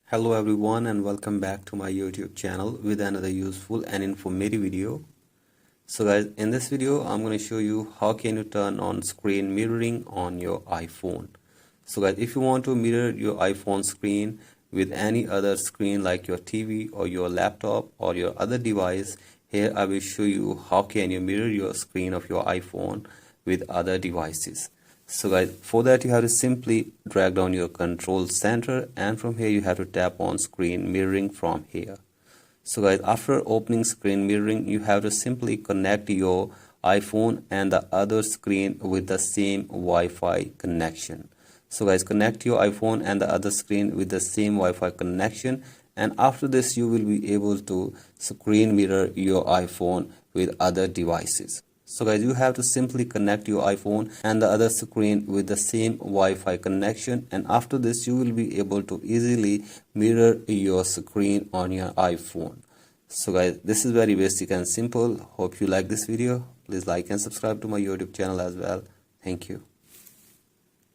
Hello everyone and welcome back to my YouTube channel with another useful and informative video. So guys, in this video I'm going to show you how can you turn on screen mirroring on your iPhone. So guys, if you want to mirror your iPhone screen with any other screen like your TV or your laptop or your other device, here I will show you how can you mirror your screen of your iPhone with other devices. So guys, for that you have to simply drag down your control center, and from here you have to tap on screen mirroring from here. So guys, after opening screen mirroring, you have to simply connect your iPhone and the other screen with the same Wi-Fi connection. So guys, connect your iPhone and the other screen with the same Wi-Fi connection, and after this you will be able to screen mirror your iPhone with other devices. So guys, you have to simply connect your iPhone and the other screen with the same Wi-Fi connection, and after this you will be able to easily mirror your screen on your iPhone. So guys, this is very basic and simple. Hope you like this video. Please like and subscribe to my YouTube channel as well. Thank you.